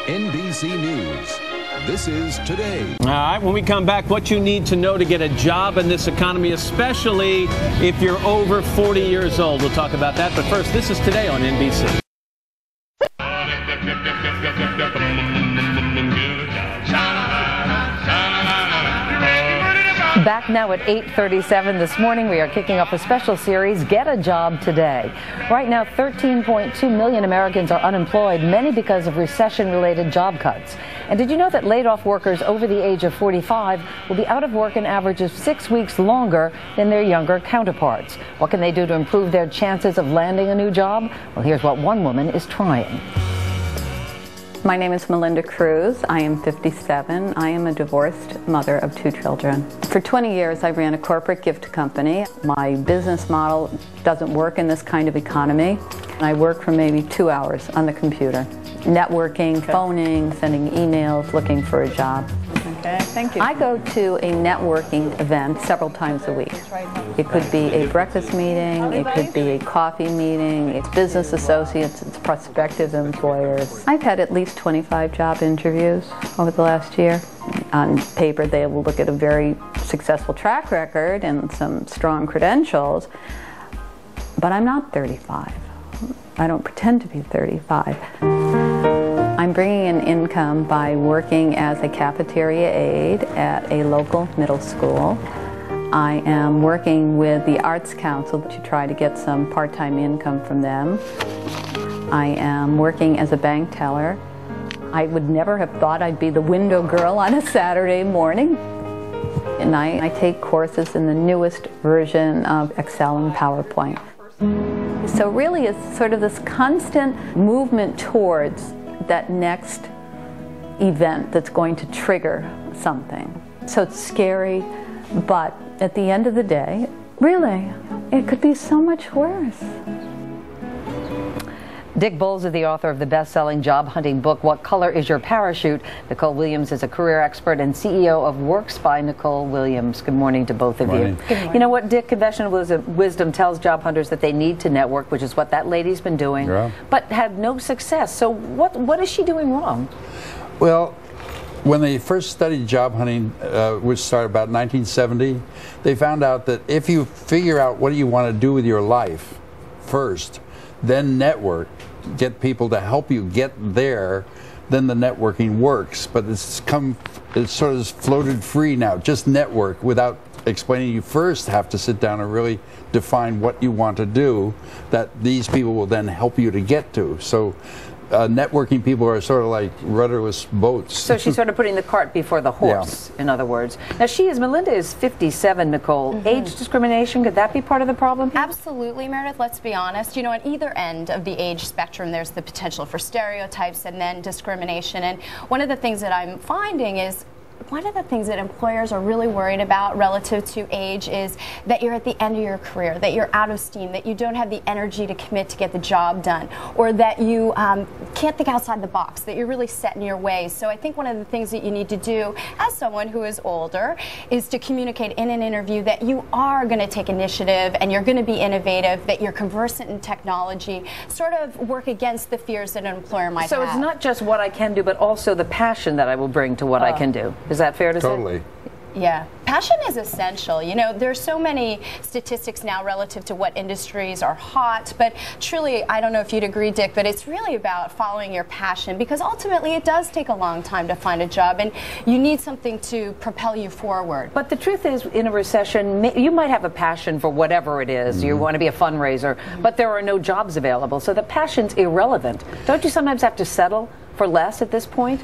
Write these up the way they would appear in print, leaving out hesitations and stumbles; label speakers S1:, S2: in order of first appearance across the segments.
S1: NBC News. This is Today.
S2: All right, when we come back, what you need to know to get a job in this economy, especially if you're over 40 years old. We'll talk about that. But first, this is Today on NBC.
S3: Back now at 8:37 this morning, we are kicking off a special series, Get a Job Today. Right now, 13.2 million Americans are unemployed, many because of recession-related job cuts. And did you know that laid-off workers over the age of 45 will be out of work an average of 6 weeks longer than their younger counterparts? What can they do to improve their chances of landing a new job? Well, here's what one woman is trying.
S4: My name is Melinda Cruz. I am 57. I am a divorced mother of 2 children. For 20 years, I ran a corporate gift company. My business model doesn't work in this kind of economy. I work for maybe 2 hours on the computer, networking, phoning, sending emails, looking for a job.
S5: Okay, thank you.
S4: I go to a networking event several times a week. It could be a breakfast meeting, it could be a coffee meeting, it's business associates, it's prospective employers. I've had at least 25 job interviews over the last year. On paper, they will look at a very successful track record and some strong credentials, but I'm not 35. I don't pretend to be 35. I'm bringing in income by working as a cafeteria aide at a local middle school. I am working with the Arts Council to try to get some part-time income from them. I am working as a bank teller. I would never have thought I'd be the window girl on a Saturday morning. And I take courses in the newest version of Excel and PowerPoint. So really it's sort of this constant movement towards that next event that's going to trigger something. So it's scary, but at the end of the day, really, it could be so much worse.
S3: Dick Bowles is the author of the best-selling job-hunting book, What Color Is Your Parachute? Nicole Williams is a career expert and CEO of Works by Nicole Williams. Good morning to both of you. You know what, Dick, conventional wisdom tells job hunters that they need to network, which is what that lady's been doing, but had no success. So what is she doing wrong?
S6: Well, when they first studied job hunting, which started about 1970, they found out that if you figure out what you want to do with your life first, then network, get people to help you get there, then the networking works. But it's sort of floated free now. Just network without explaining. You first have to sit down and really define what you want to do, that these people will then help you to get to. So networking people are sort of like rudderless boats.
S3: So she's sort of putting the cart before the horse, in other words. Now Melinda is 57, Nicole. Age discrimination, could that be part of the problem here?
S5: Absolutely, Meredith. Let's be honest. You know, at either end of the age spectrum, there's the potential for stereotypes and then discrimination. And one of the things that I'm finding is one of the things that employers are really worried about relative to age is that you're at the end of your career, that you're out of steam, that you don't have the energy to commit to get the job done, or that you can't think outside the box, that you're really set in your ways. So I think one of the things that you need to do as someone who is older is to communicate in an interview that you are going to take initiative and you're going to be innovative, that you're conversant in technology, sort of work against the fears that an employer might have.
S3: So it's not just what I can do, but also the passion that I will bring to what I can do. Is that fair to say?
S6: Totally.
S5: Yeah, passion is essential. You know, there's so many statistics now relative to what industries are hot, but truly, I don't know if you'd agree, Dick, but it's really about following your passion, because ultimately it does take a long time to find a job, and you need something to propel you forward.
S3: But the truth is, in a recession, you might have a passion for whatever it is. You want to be a fundraiser, but there are no jobs available, so the passion's irrelevant. Don't you sometimes have to settle for less at this point?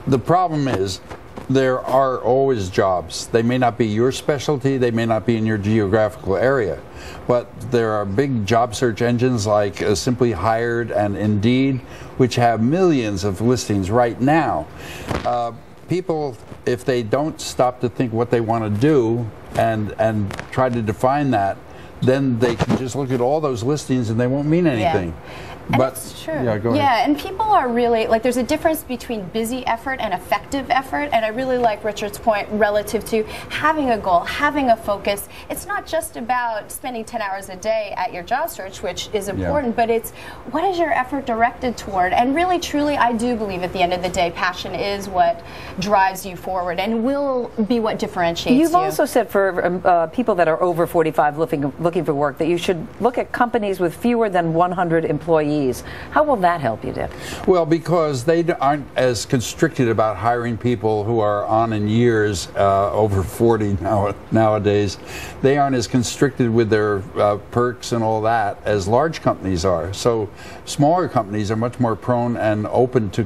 S6: The problem is, there are always jobs. They may not be your specialty, they may not be in your geographical area, but there are big job search engines like Simply Hired and Indeed, which have millions of listings right now. People, if they don't stop to think what they want to do and try to define that, then they can just look at all those listings and they won't mean anything.
S5: And
S6: But
S5: that's true.
S6: Yeah, go ahead.
S5: Yeah, and people are really, like, there's a difference between busy effort and effective effort, and I really like Richard's point relative to having a goal, having a focus. It's not just about spending 10 hours a day at your job search, which is important, but it's what is your effort directed toward? And really, truly, I do believe at the end of the day, passion is what drives you forward and will be what differentiates you.
S3: You've also said for people that are over 45 looking for work that you should look at companies with fewer than 100 employees. How will that help you, Dick?
S6: Well, because they aren't as constricted about hiring people who are on in years, over 40 nowadays. They aren't as constricted with their perks and all that as large companies are. So smaller companies are much more prone and open to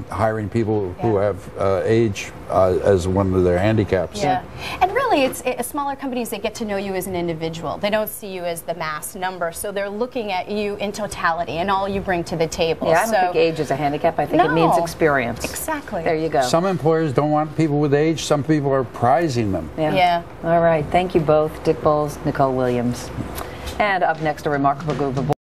S6: hiring people who have age as one of their handicaps.
S5: Yeah, and really it's smaller companies that get to know you as an individual. They don't see you as the mass number, so they're looking at you in totality and all you bring to the table.
S3: Yeah, I don't think age is a handicap. I think it means experience.
S5: Exactly.
S3: There you go.
S6: Some employers don't want people with age. Some people are prizing them.
S3: Yeah. All right. Thank you both, Dick Bowles, Nicole Williams. And up next, a remarkable group of